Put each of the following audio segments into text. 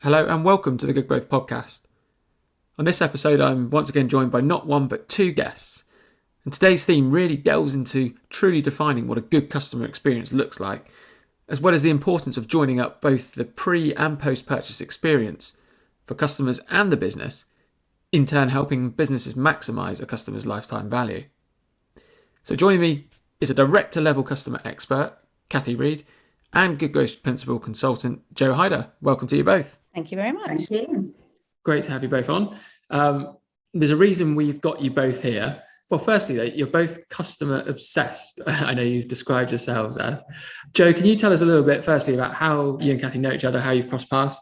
Hello and welcome to the Good Growth Podcast. On this episode, I'm once again joined by not one but two guests. And today's theme really delves into truly defining what a good customer experience looks like, as well as the importance of joining up both the pre and post-purchase experience for customers and the business, in turn helping businesses maximise a customer's lifetime value. So joining me is a director level customer expert, Cathy, Reid, and Good Growth Principal Consultant, Hyder. Welcome to you both. Thank you very much. Thank you. Great to have you both on. There's a reason we've got you both here. Well, firstly, you're both customer obsessed. I know you've described yourselves as. Joe, can you tell us a little bit firstly about how you and Cathy know each other, how you've crossed paths?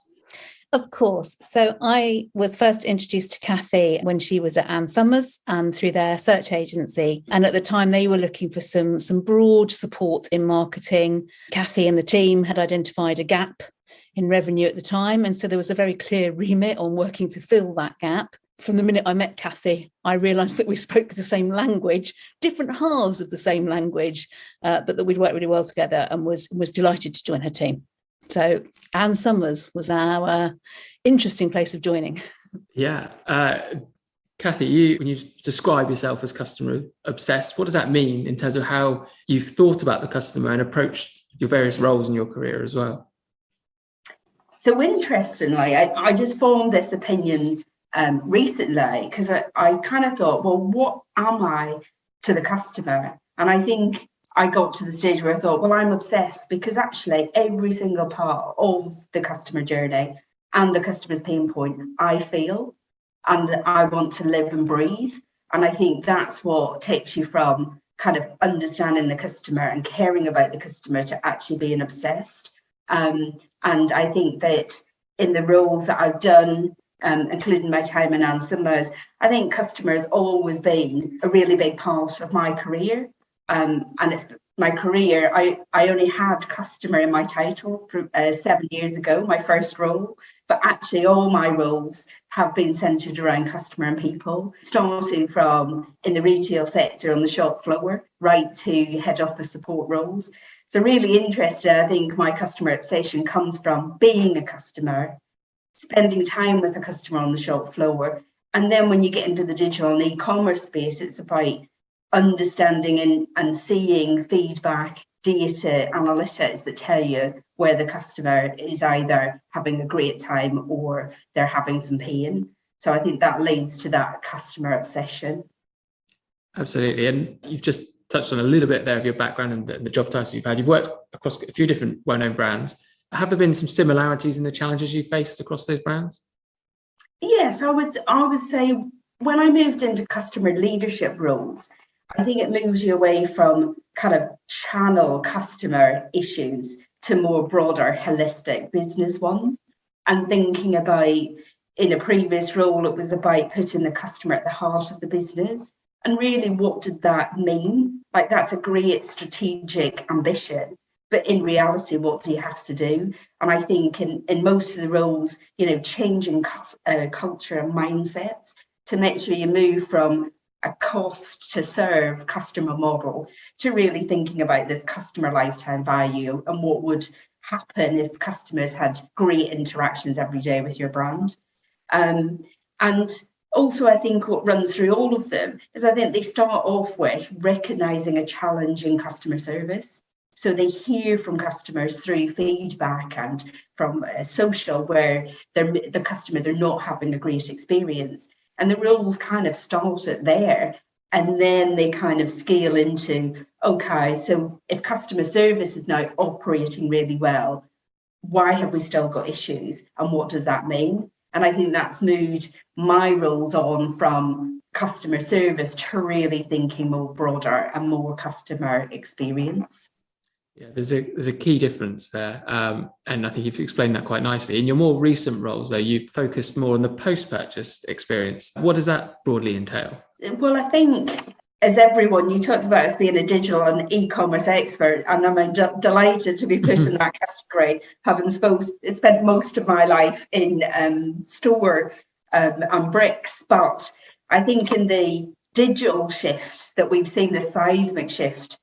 Of course. So I was first introduced to Cathy when she was at Ann Summers through their search agency. And at the time they were looking for some broad support in marketing. Cathy and the team had identified a gap in revenue at the time. And so there was a very clear remit on working to fill that gap. From the minute I met Cathy, I realised that we spoke the same language, different halves of the same language, but that we'd worked really well together, and was delighted to join her team. So Ann Summers was our interesting place of joining. Yeah. Cathy, when you describe yourself as customer obsessed, what does that mean in terms of how you've thought about the customer and approached your various roles in your career as well? So interestingly, I just formed this opinion recently because I kind of thought, well, what am I to the customer? And I think I got to the stage where I thought, well, I'm obsessed because actually every single part of the customer journey and the customer's pain point, I feel, and I want to live and breathe. And I think that's what takes you from kind of understanding the customer and caring about the customer to actually being obsessed. And I think that in the roles that I've done, including my time in Ann Summers, I think customer has always been a really big part of my career. And it's my career. I only had customer in my title from 7 years ago, my first role, but actually all my roles have been centred around customer and people, starting from in the retail sector on the shop floor, right to head office support roles. So really interested, I think my customer obsession comes from being a customer, spending time with a customer on the shop floor. And then when you get into the digital and e-commerce space, it's about understanding and seeing feedback, data, analytics that tell you where the customer is either having a great time or they're having some pain. So I think that leads to that customer obsession. Absolutely. And you've just touched on a little bit there of your background and the job titles you've had. You've worked across a few different well-known brands. Have there been some similarities in the challenges you faced across those brands? Yes, I would say when I moved into customer leadership roles, I think it moves you away from kind of channel customer issues to more broader holistic business ones. And thinking about, in a previous role, it was about putting the customer at the heart of the business. And really, what did that mean? Like, that's a great strategic ambition. But in reality, what do you have to do? And I think in most of the roles, changing culture and mindsets to make sure you move from a cost to serve customer model to really thinking about this customer lifetime value and what would happen if customers had great interactions every day with your brand. And also, I think what runs through all of them is I think they start off with recognizing a challenge in customer service. So they hear from customers through feedback and from social where the customers are not having a great experience. And the roles kind of start at there. And then they kind of scale into, okay, so if customer service is now operating really well, why have we still got issues? And what does that mean? And I think that's moved my roles on from customer service to really thinking more broader and more customer experience. Yeah, there's a key difference there. And I think you've explained that quite nicely. In your more recent roles, though, you've focused more on the post-purchase experience. What does that broadly entail? Well, I think, as everyone, you talked about us being a digital and e-commerce expert, and I'm delighted to be put in that category, having spent most of my life in store and bricks. But I think in the digital shift that we've seen, the seismic shift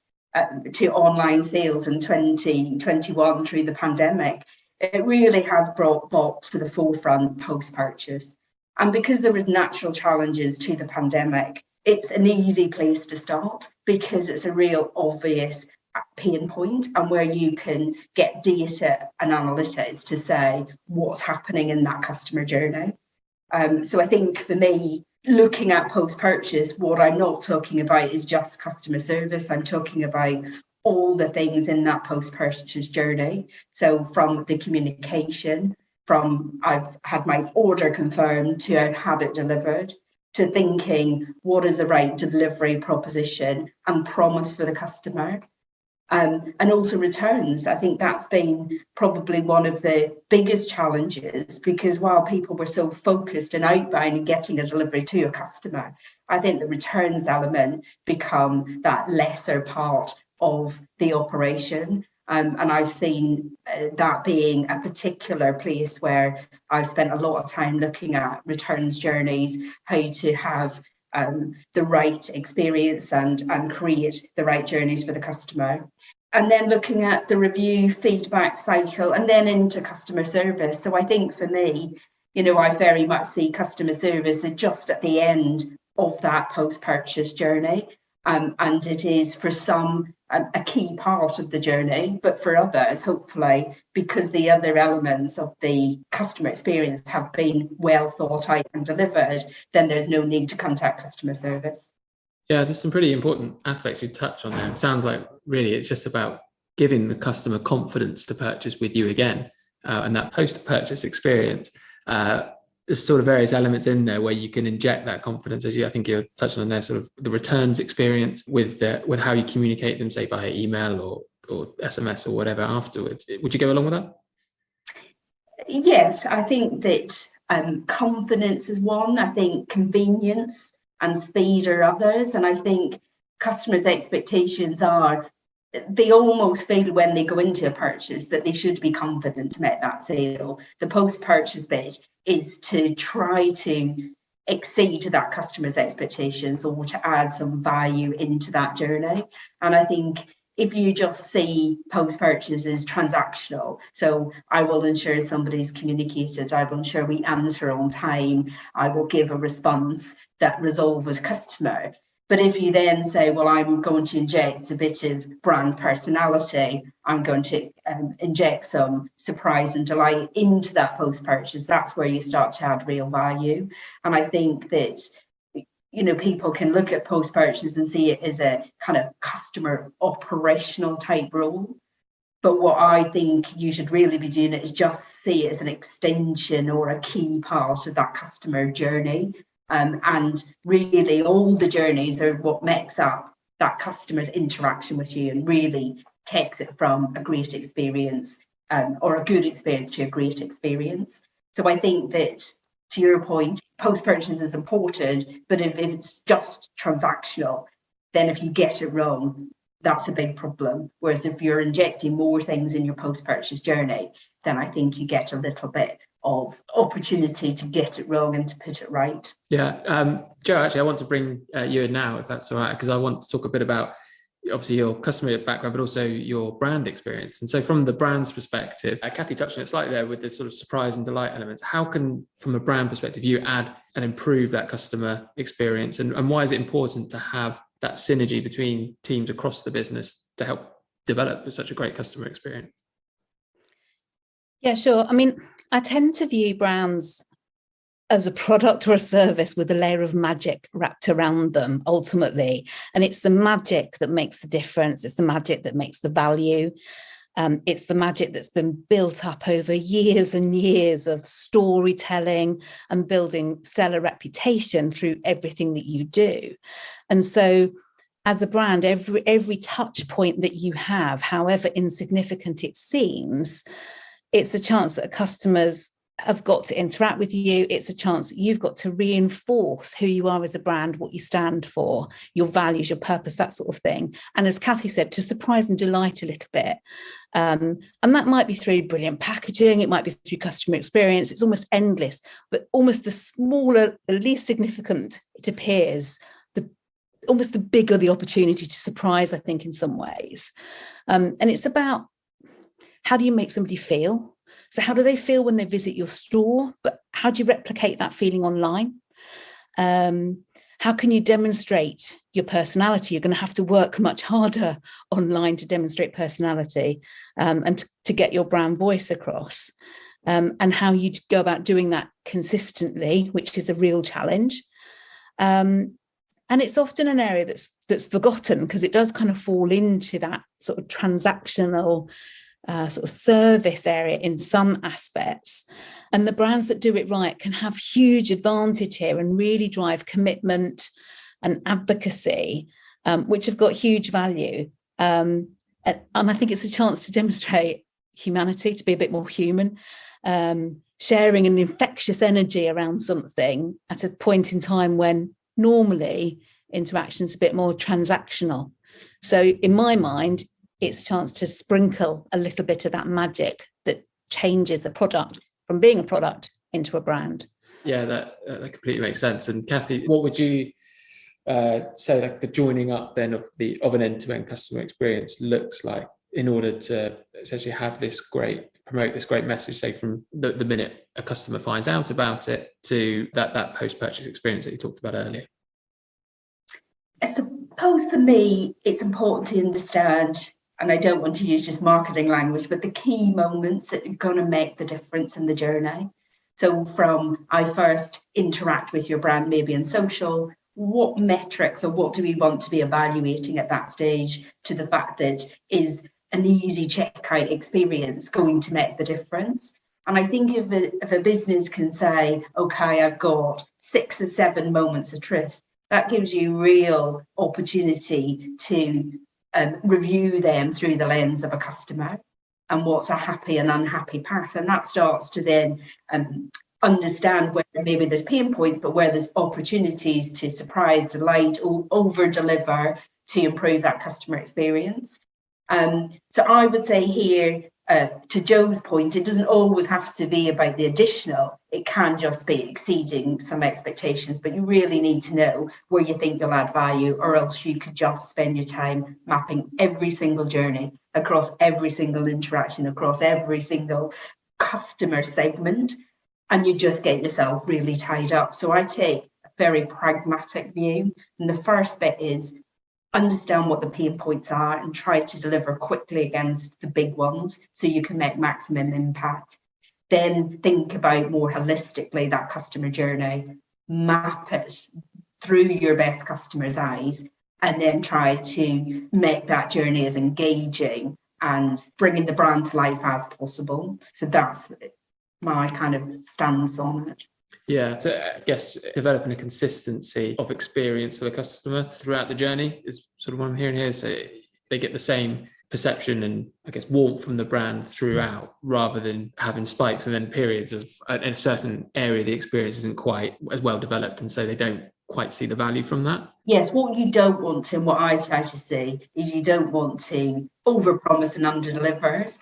to online sales in 2021 through the pandemic, It really has brought to the forefront post-purchase. And because there was natural challenges to the pandemic, it's an easy place to start because it's a real obvious pain point and where you can get data and analytics to say what's happening in that customer journey. So I think for me, looking at post-purchase, what I'm not talking about is just customer service. I'm talking about all the things in that post-purchase journey. So from the communication, from I've had my order confirmed to I've had it delivered, to thinking what is the right delivery proposition and promise for the customer. And also returns. I think that's been probably one of the biggest challenges, because while people were so focused and outbound and getting a delivery to a customer, I think the returns element become that lesser part of the operation. And I've seen that being a particular place where I've spent a lot of time looking at returns journeys, how to have the right experience and create the right journeys for the customer. And then looking at the review feedback cycle and then into customer service. So I think for me, I very much see customer service just at the end of that post-purchase journey. And it is for some a key part of the journey, but for others, hopefully, because the other elements of the customer experience have been well thought out and delivered, then there's no need to contact customer service. Yeah, there's some pretty important aspects you touch on there. It sounds like really it's just about giving the customer confidence to purchase with you again, and that post-purchase experience. There's sort of various elements in there where you can inject that confidence, as I think you're touching on there, sort of the returns experience with how you communicate them, say via email or SMS or whatever afterwards. Would you go along with that? Yes, I think that confidence is one. I think convenience and speed are others. And I think customers' expectations are, they almost feel when they go into a purchase that they should be confident to make that sale. The post-purchase bit is to try to exceed that customer's expectations or to add some value into that journey. And I think if you just see post-purchase as transactional, so I will ensure somebody's communicated, I will ensure we answer on time, I will give a response that resolves with customer. But if you then say, well, I'm going to inject a bit of brand personality, I'm going to inject some surprise and delight into that post-purchase, that's where you start to add real value. And I think that, people can look at post-purchase and see it as a kind of customer operational type role. But what I think you should really be doing is just see it as an extension or a key part of that customer journey. And really all the journeys are what makes up that customer's interaction with you and really takes it from a great experience or a good experience to a great experience. So I think that, to your point, post-purchase is important, but if it's just transactional, then if you get it wrong, that's a big problem. Whereas if you're injecting more things in your post-purchase journey, then I think you get a little bit of opportunity to get it wrong and to put it right. Yeah. Joe, actually, I want to bring you in now, if that's all right, because I want to talk a bit about obviously your customer background, but also your brand experience. And so from the brand's perspective, Cathy touched on it slightly there with the sort of surprise and delight elements. How can, from a brand perspective, you add and improve that customer experience? And why is it important to have that synergy between teams across the business to help develop such a great customer experience? Yeah, sure. I mean, I tend to view brands as a product or a service with a layer of magic wrapped around them, ultimately. And it's the magic that makes the difference. It's the magic that makes the value. It's the magic that's been built up over years and years of storytelling and building stellar reputation through everything that you do. And so as a brand, every touch point that you have, however insignificant it seems, it's a chance that customers have got to interact with you. It's a chance that you've got to reinforce who you are as a brand, what you stand for, your values, your purpose, that sort of thing. And as Cathy said, to surprise and delight a little bit. And that might be through brilliant packaging. It might be through customer experience. It's almost endless, but almost the smaller, the least significant it appears, almost the bigger the opportunity to surprise, I think, in some ways. And it's about, how do you make somebody feel? So how do they feel when they visit your store? But how do you replicate that feeling online? How can you demonstrate your personality? You're going to have to work much harder online to demonstrate personality, and to get your brand voice across. And how you go about doing that consistently, which is a real challenge. And it's often an area that's forgotten, because it does kind of fall into that sort of transactional sort of service area in some aspects. And the brands that do it right can have huge advantage here and really drive commitment and advocacy, which have got huge value. And I think it's a chance to demonstrate humanity, to be a bit more human, sharing an infectious energy around something at a point in time when normally interaction's a bit more transactional. So in my mind, it's a chance to sprinkle a little bit of that magic that changes a product from being a product into a brand. Yeah, that completely makes sense. And Cathy, what would you say like the joining up then of an end-to-end customer experience looks like in order to essentially have promote this great message, say from the minute a customer finds out about it to that post-purchase experience that you talked about earlier? I suppose for me, it's important to understand, and I don't want to use just marketing language, but the key moments that are going to make the difference in the journey. So from I first interact with your brand, maybe in social, what metrics or what do we want to be evaluating at that stage, to the fact that is an easy checkout experience going to make the difference. And I think if a business can say, okay, I've got 6 or 7 moments of truth, that gives you real opportunity to review them through the lens of a customer and what's a happy and unhappy path. And that starts to then understand where maybe there's pain points, but where there's opportunities to surprise, delight, or over-deliver to improve that customer experience. So I would say here, to Joe's point, it doesn't always have to be about the additional. It can just be exceeding some expectations, but you really need to know where you think you'll add value, or else you could just spend your time mapping every single journey across every single interaction, across every single customer segment, and you just get yourself really tied up. So I take a very pragmatic view. And the first bit is understand what the pain points are and try to deliver quickly against the big ones so you can make maximum impact. Then think about more holistically that customer journey, map it through your best customer's eyes, and then try to make that journey as engaging and bringing the brand to life as possible. So that's my kind of stance on it. Yeah, so I guess developing a consistency of experience for the customer throughout the journey is sort of what I'm hearing here. So they get the same perception and I guess warmth from the brand throughout, rather than having spikes and then periods of in a certain area the experience isn't quite as well developed, and so they don't quite see the value from that. Yes, what you don't want to, and what I try to see, is you don't want to overpromise and underdeliver.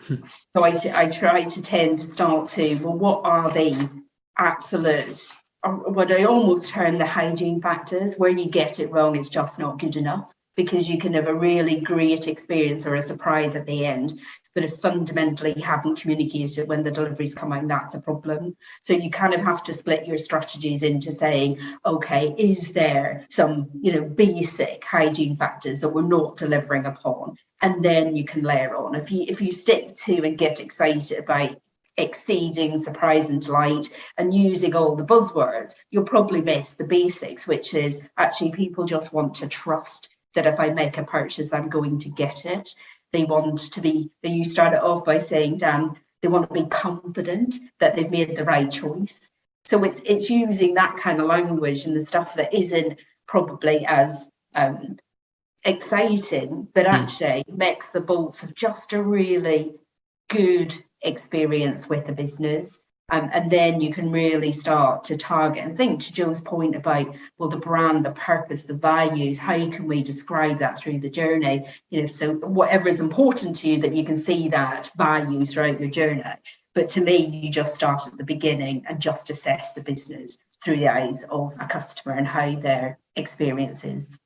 So I try to tend to start to, well, what are the absolute, or what I almost term the hygiene factors, where you get it wrong, it's just not good enough, because you can have a really great experience or a surprise at the end, but if fundamentally you haven't communicated when the deliveries come in, that's a problem. So you kind of have to split your strategies into saying, okay, is there some, basic hygiene factors that we're not delivering upon? And then you can layer on. If you stick to and get excited about exceeding, surprise and delight and using all the buzzwords, you'll probably miss the basics, which is actually people just want to trust that if I make a purchase, I'm going to get it. They want to be, you started off by saying, Dan, they want to be confident that they've made the right choice. So it's using that kind of language and the stuff that isn't probably as exciting, but actually makes the bolts of just a really good experience with the business. And then you can really start to target and think, to Joe's point about, well, the brand, the purpose, the values, how can we describe that through the journey? So whatever is important to you, that you can see that value throughout your journey. But to me, you just start at the beginning and just assess the business through the eyes of a customer and how their experience is.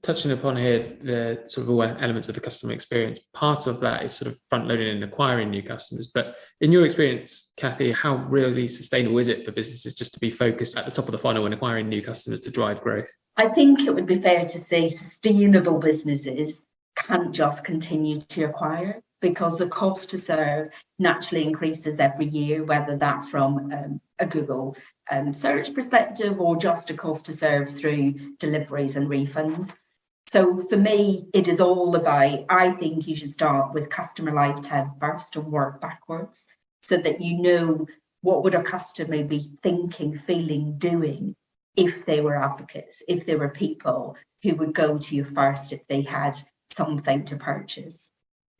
Touching upon here the sort of all elements of the customer experience, part of that is sort of front-loading and acquiring new customers. But in your experience, Cathy, how really sustainable is it for businesses just to be focused at the top of the funnel and acquiring new customers to drive growth? I think it would be fair to say sustainable businesses can't just continue to acquire, because the cost to serve naturally increases every year, whether that from a Google search perspective or just a cost to serve through deliveries and refunds. So for me, it is all about, I think you should start with customer lifetime first and work backwards, so that you know what would a customer be thinking, feeling, doing if they were advocates, if they were people who would go to you first if they had something to purchase.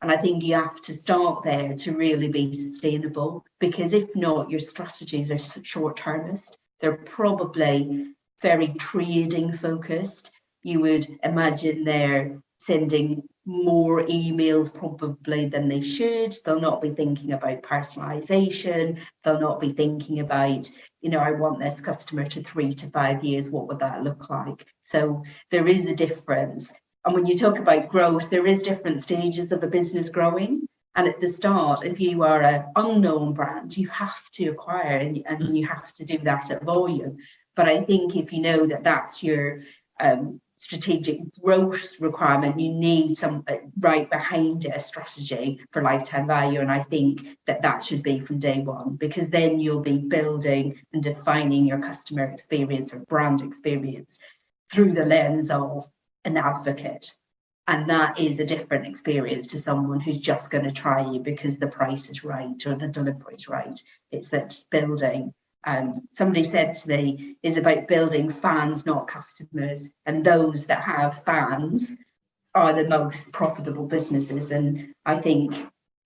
And I think you have to start there to really be sustainable, because if not, your strategies are short-termist. They're probably very trading focused. You would imagine they're sending more emails probably than they should. They'll not be thinking about personalization. They'll not be thinking about, I want this customer to 3 to 5 years. What would that look like? So there is a difference. And when you talk about growth, there is different stages of a business growing. And at the start, if you are an unknown brand, you have to acquire and you have to do that at volume. But I think if you know that that's your strategic growth requirement, you need some right behind it, a strategy for lifetime value. And I think that should be from day one, because then you'll be building and defining your customer experience or brand experience through the lens of an advocate. And that is a different experience to someone who's just going to try you because the price is right or the delivery is right. It's that building. Somebody said to me, is about building fans, not customers. And those that have fans are the most profitable businesses. And I think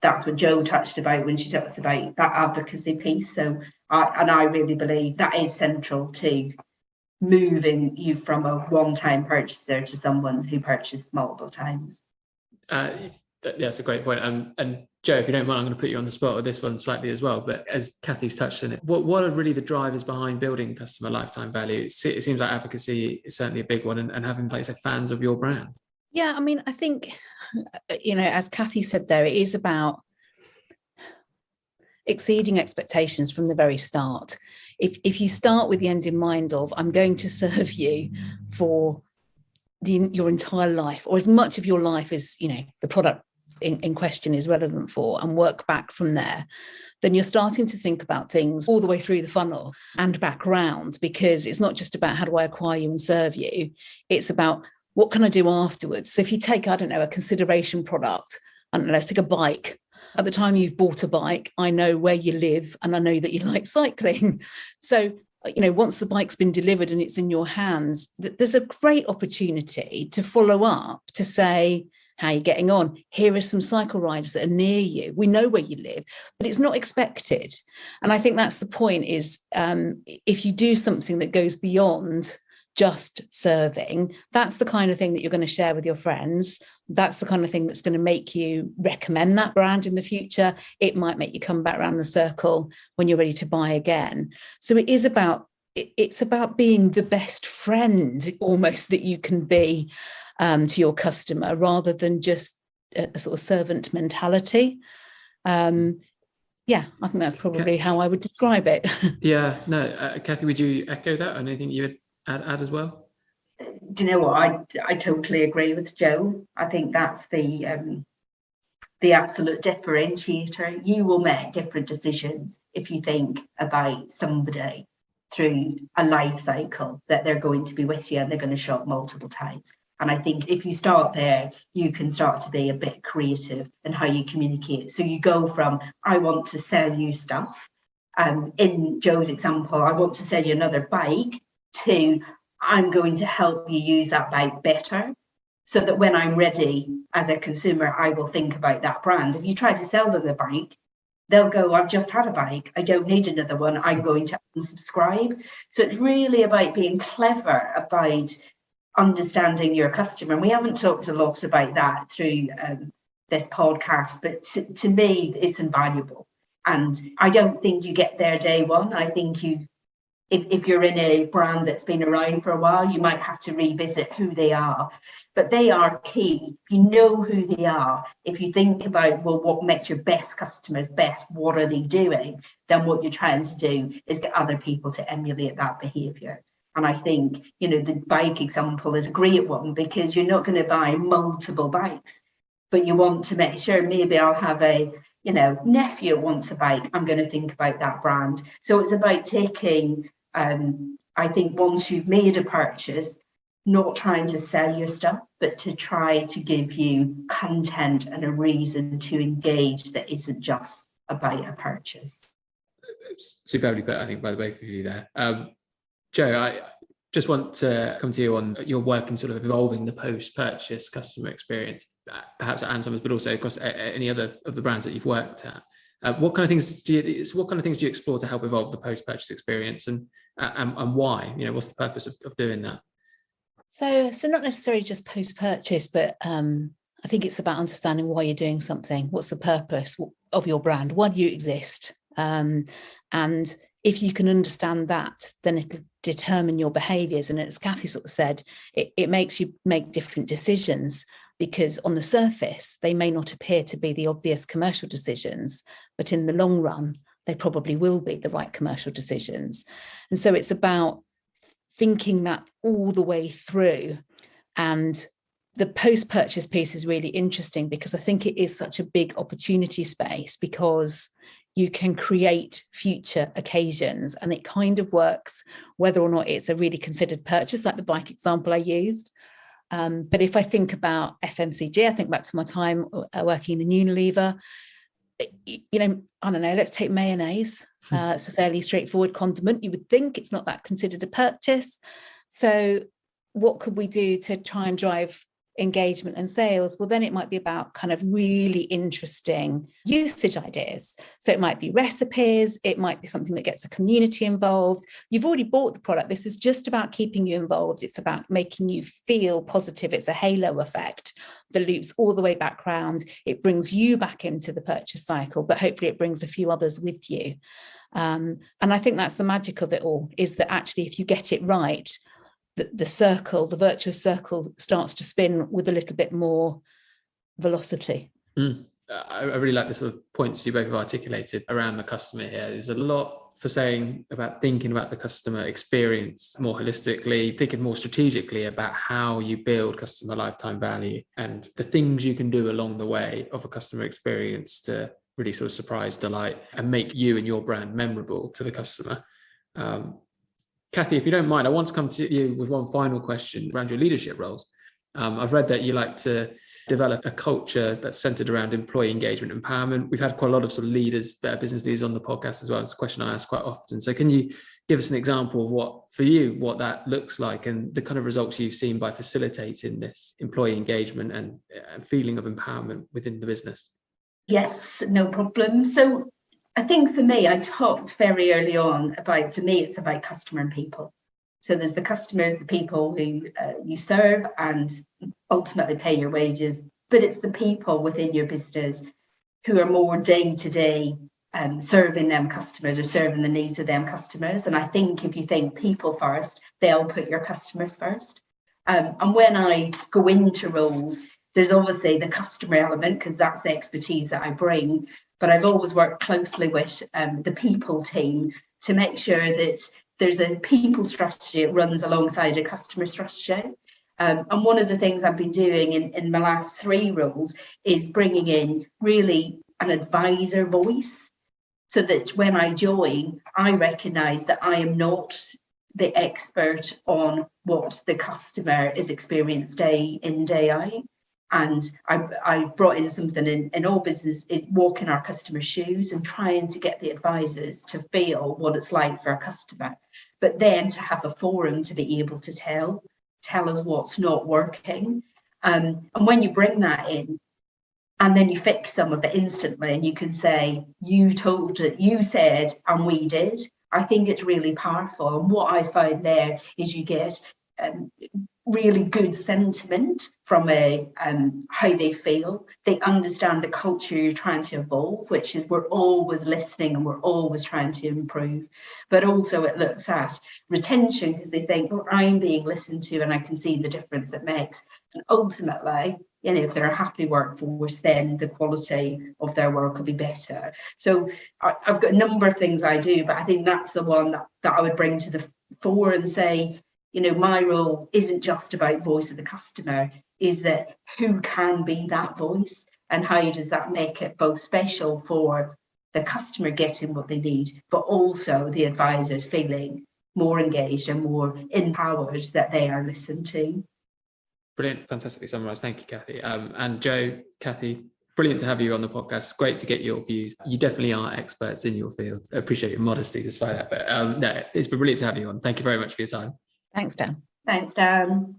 that's what Jo touched about when she talks about that advocacy piece. So I really believe that is central to moving you from a one-time purchaser to someone who purchased multiple times. That's a great point. And Jo, if you don't mind, I'm going to put you on the spot with this one slightly as well. But as Cathy's touched on it, what are really the drivers behind building customer lifetime value? It seems like advocacy is certainly a big one, and having, like I said, fans of your brand. Yeah, I mean, I think, as Cathy said there, it is about exceeding expectations from the very start. If you start with the end in mind of, I'm going to serve you for your entire life, or as much of your life as the product in question is relevant for, and work back from there, then you're starting to think about things all the way through the funnel and back round, because it's not just about how do I acquire you and serve you, it's about what can I do afterwards. So if you take, I don't know, a consideration product, I don't know, let's take a bike. At the time you've bought a bike, I know where you live and I know that you like cycling. So, once the bike's been delivered and it's in your hands, there's a great opportunity to follow up to say, how are you getting on? Here are some cycle riders that are near you. We know where you live, but it's not expected. And I think that's the point is, if you do something that goes beyond just serving, that's the kind of thing that you're going to share with your friends. That's the kind of thing that's going to make you recommend that brand in the future. It might make you come back around the circle when you're ready to buy again. So it's about being the best friend almost that you can be to your customer, rather than just a sort of servant mentality. I think that's probably how I would describe it. Yeah, no, Cathy, would you echo that? Anything you would add as well? Do you know what? I totally agree with Jo. I think that's the absolute differentiator. You will make different decisions if you think about somebody through a life cycle, that they're going to be with you and they're going to shop multiple times. And I think if you start there, you can start to be a bit creative in how you communicate. So you go from, I want to sell you stuff. In Jo's example, I want to sell you another bike, to I'm going to help you use that bike better, so that when I'm ready as a consumer, I will think about that brand. If you try to sell them the bike, they'll go, I've just had a bike, I don't need another one, I'm going to unsubscribe. So it's really about being clever about understanding your customer. And we haven't talked a lot about that through this podcast, but to me, it's invaluable. And I don't think you get there day one. I think you if you're in a brand that's been around for a while, you might have to revisit who they are. But they are key. If you know who they are, if you think about, well, what makes your best customers best, what are they doing, then what you're trying to do is get other people to emulate that behaviour. And I think, the bike example is a great one, because you're not going to buy multiple bikes, but you want to make sure, maybe I'll have a, nephew wants a bike, I'm going to think about that brand. So it's about taking, I think once you've made a purchase, not trying to sell your stuff, but to try to give you content and a reason to engage that isn't just about a purchase. Superbly put, I think, by the both of you there. Jo, I just want to come to you on your work in sort of evolving the post-purchase customer experience, perhaps at Summers, but also across any other of the brands that you've worked at. What kind of things do you explore to help evolve the post-purchase experience, and why? What's the purpose of doing that? So not necessarily just post-purchase, but I think it's about understanding why you're doing something. What's the purpose of your brand? Why do you exist? And if you can understand that, then it'll determine your behaviours. And as Cathy sort of said, it makes you make different decisions, because on the surface, they may not appear to be the obvious commercial decisions, but in the long run, they probably will be the right commercial decisions. And so it's about thinking that all the way through. And the post-purchase piece is really interesting, because I think it is such a big opportunity space, because you can create future occasions, and it kind of works whether or not it's a really considered purchase, like the bike example I used. But if I think about FMCG, I think back to my time working in Unilever, I don't know, let's take mayonnaise. It's a fairly straightforward condiment. You would think it's not that considered a purchase. So what could we do to try and drive engagement and sales? Well, then it might be about kind of really interesting usage ideas. So it might be recipes, it might be something that gets a community involved. You've already bought the product. This is just about keeping you involved. It's about making you feel positive. It's a halo effect that loops all the way back round. It brings you back into the purchase cycle, but hopefully it brings a few others with you. And I think that's the magic of it all, is that actually, if you get it right, the virtuous circle starts to spin with a little bit more velocity. I really like the sort of points you both have articulated around the customer here. There's a lot for saying about thinking about the customer experience more holistically, thinking more strategically about how you build customer lifetime value and the things you can do along the way of a customer experience to really sort of surprise, delight, and make you and your brand memorable to the customer. Cathy, if you don't mind, I want to come to you with one final question around your leadership roles. I've read that you like to develop a culture that's centered around employee engagement and empowerment. We've had quite a lot of sort of leaders, better business leaders on the podcast as well. It's a question I ask quite often. So can you give us an example of what that looks like and the kind of results you've seen by facilitating this employee engagement and feeling of empowerment within the business? Yes, no problem. So I think for me, I talked very early on about, for me, it's about customer and people. So there's the customers, the people who you serve and ultimately pay your wages, but it's the people within your business who are more day-to-day serving them customers or serving the needs of them customers. And I think if you think people first, they'll put your customers first. And when I go into roles, there's obviously the customer element, because that's the expertise that I bring, but I've always worked closely with the people team to make sure that there's a people strategy that runs alongside a customer strategy. And one of the things I've been doing in my last 3 roles is bringing in really an advisor voice, so that when I join, I recognise that I am not the expert on what the customer is experienced day in, day out. And I've brought in something in all business, is walking our customers' shoes and trying to get the advisors to feel what it's like for a customer, but then to have a forum to be able to tell us what's not working. And when you bring that in, and then you fix some of it instantly, and you can say, you told it, you said, and we did, I think it's really powerful. And what I find there is you get really good sentiment from how they feel. They understand the culture you're trying to evolve, which is we're always listening and we're always trying to improve. But also it looks at retention, because they think, well, I'm being listened to and I can see the difference it makes. And ultimately, if they're a happy workforce, then the quality of their work will be better. So I've got a number of things I do, but I think that's the one that I would bring to the fore and say, my role isn't just about voice of the customer, is that who can be that voice and how does that make it both special for the customer getting what they need, but also the advisors feeling more engaged and more empowered that they are listened to. Brilliant, fantastically summarised. Thank you, Cathy. And Joe, Cathy, brilliant to have you on the podcast. It's great to get your views. You definitely are experts in your field. I appreciate your modesty despite that. But no, it's been brilliant to have you on. Thank you very much for your time. Thanks, Dan. Thanks, Dan.